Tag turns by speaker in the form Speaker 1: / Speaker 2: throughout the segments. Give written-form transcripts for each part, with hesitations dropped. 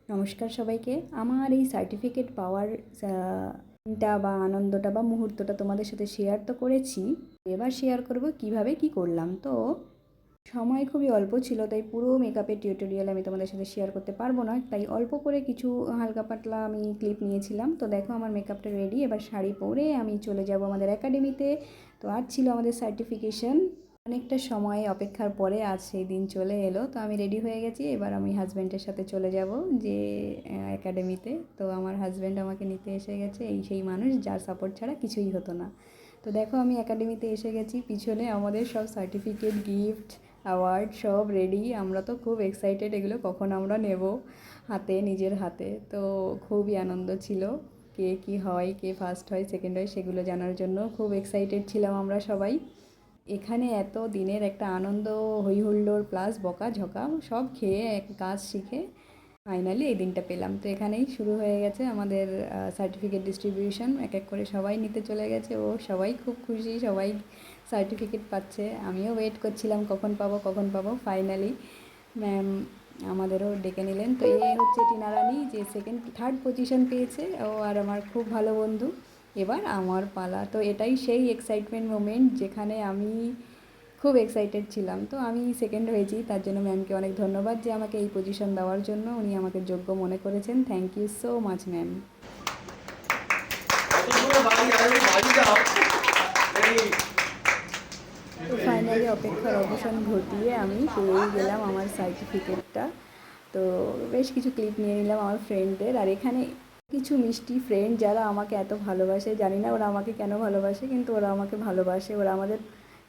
Speaker 1: নমস্কার সবাইকে। আমার এই সার্টিফিকেট পাওয়ার দিনটা বা আনন্দটা বা মুহূর্তটা তোমাদের সাথে শেয়ার তো করেছি, এবার শেয়ার করব কিভাবে কি করলাম। তো সময় খুবই অল্প ছিল, তাই পুরো মেকআপের টিউটোরিয়াল আমি তোমাদের সাথে শেয়ার করতে পারবো না, তাই অল্প করে কিছু হালকা পাতলা আমি ক্লিপ নিয়েছিলাম। তো দেখো আমার মেকআপটা রেডি, এবার শাড়ি পরে আমি চলে যাব আমাদের একাডেমিতে। তো আজ ছিল আমাদের সার্টিফিকেশন, অনেকটা সময় অপেক্ষার পরে আজ সেই দিন চলে এলো। তো আমি রেডি হয়ে গেছি, এবার আমি হাজব্যান্ডের সাথে চলে যাব যে একাডেমিতে। তো আমার হাজব্যান্ড আমাকে নিতে এসে গেছে, এই সেই মানুষ যার সাপোর্ট ছাড়া কিছুই হতো না। তো দেখো আমি একাডেমিতে এসে গেছি, পিছনে আমাদের সব সার্টিফিকেট, গিফট, অ্যাওয়ার্ড সব রেডি। আমরা তো খুব এক্সাইটেড এগুলো কখন আমরা নেব হাতে, নিজের হাতে। তো খুবই আনন্দ ছিল, কে কী হয়, কে ফার্স্ট হয়, সেকেন্ড হয়, সেগুলো জানার জন্য খুব এক্সাইটেড ছিলাম আমরা সবাই। এখানে এত দিনের একটা আনন্দ, হই হুল্লোড় প্লাস বকাঝকা সব খেয়ে এক কাজ শিখে ফাইনালি এই দিনটা পেলাম। তো এখানেই শুরু হয়ে গেছে আমাদের সার্টিফিকেট ডিস্ট্রিবিউশন। এক এক করে সবাই নিতে চলে গেছে, ও সবাই খুব খুশি, সবাই সার্টিফিকেট পাচ্ছে। আমিও ওয়েট করছিলাম কখন পাবো কখন পাবো। ফাইনালি ম্যাম আমাদেরও ডেকে নিলেন। তো এই হচ্ছে টিনা রানী, যে সেকেন্ড থার্ড পজিশন পেয়েছে, ও আর আমার খুব ভালো বন্ধু। এবার আমার পালা। তো এটাই সেই এক্সাইটমেন্ট মোমেন্ট যেখানে আমি খুব এক্সাইটেড ছিলাম। তো আমি সেকেন্ড হয়েছি, তার জন্য ম্যামকে অনেক ধন্যবাদ যে আমাকে এই পজিশন দেওয়ার জন্য, উনি আমাকে যোগ্য মনে করেছেন। Thank you so much ma'am. তো ফাইনালি অপেক্ষার অবসান ঘটিয়ে আমি পেয়েই গেলাম আমার সার্টিফিকেটটা। তো বেশ কিছু ক্লিপ নিয়ে নিলাম আমার ফ্রেন্ডদের। আর এখানে কিছু মিষ্টি ফ্রেন্ড যারা আমাকে এত ভালোবাসে, জানি না ওরা আমাকে কেন ভালোবাসে, কিন্তু ওরা আমাকে ভালোবাসে। ওরা আমাদের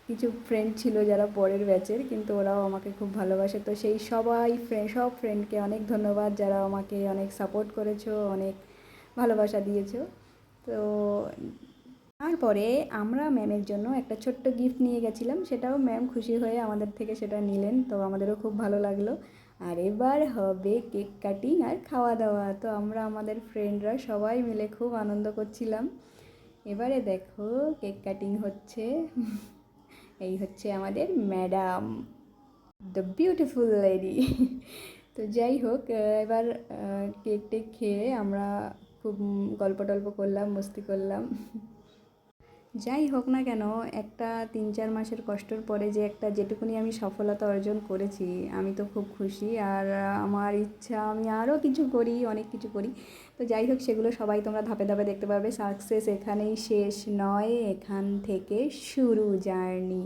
Speaker 1: কিছু ফ্রেন্ড ছিল যারা পরের ব্যাচের, কিন্তু ওরাও আমাকে খুব ভালোবাসে। তো সেই সবাই সব ফ্রেন্ডকে অনেক ধন্যবাদ, যারা আমাকে অনেক সাপোর্ট করেছো, অনেক ভালোবাসা দিয়েছো। তো তারপরে আমরা ম্যামের জন্য একটা ছোট্ট গিফট নিয়ে গেছিলাম, সেটাও ম্যাম খুশি হয়ে আমাদের থেকে সেটা নিলেন। তো আমাদেরও খুব ভালো লাগলো। আর এবার হবে কেক কাটিং আর খাওয়া দাওয়া। তো আমরা আমাদের ফ্রেন্ডরা সবাই মিলে খুব আনন্দ করছিলাম। এবারে দেখো কেক কাটিং হচ্ছে। এই হচ্ছে আমাদের ম্যাডাম, দ্য বিউটিফুল লেডি। তো যাই হোক, এবার কেক টেক খেয়ে আমরা খুব গল্প টল্প করলাম, মস্তি করলাম। যাই হোক না কেন, একটা 3-4 মাসের কষ্টর পরে যে একটা যেটুকুনি আমি সফলতা অর্জন করেছি, আমি তো খুব খুশি। আর আমার ইচ্ছা আমি আরও কিছু করি, অনেক কিছু করি। তো যাই হোক, সেগুলো সবাই তোমরা ধাপে ধাপে দেখতে পাবে। সাকসেস এখানেই শেষ নয়, এখান থেকে শুরু জার্নি।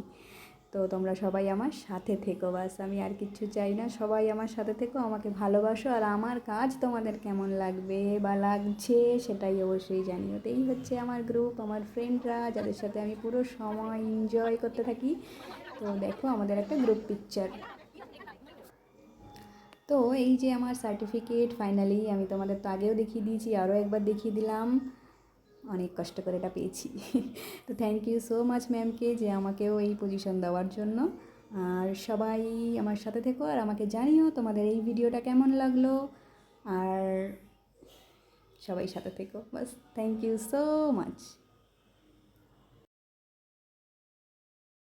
Speaker 1: তো তোমরা সবাই আমার সাথে থেকো, বাস আমি আর কিচ্ছু চাই না। সবাই আমার সাথে থেকো, আমাকে ভালোবাসো, আর আমার কাজ তোমাদের কেমন লাগবে বা লাগছে সেটাই অবশ্যই জানিও। তো এই হচ্ছে আমার গ্রুপ, আমার ফ্রেন্ডরা, যাদের সাথে আমি পুরো সময় এনজয় করতে থাকি। তো দেখো আমাদের একটা গ্রুপ পিকচার। তো এই যে আমার সার্টিফিকেট, ফাইনালি আমি তোমাদের তো আগেও দেখিয়ে দিয়েছি, আরও একবার দেখিয়ে দিলাম। অনেক কষ্ট করে এটা পেয়েছি। তো থ্যাংক ইউ সো মাচ ম্যামকে যে আমাকেও এই পজিশন দেওয়ার জন্য। আর সবাই আমার সাথে থেকো, আর আমাকে জানিও তোমাদের এই ভিডিওটা কেমন লাগলো। আর সবাই সাথে থেকো, বাস। Thank you so much.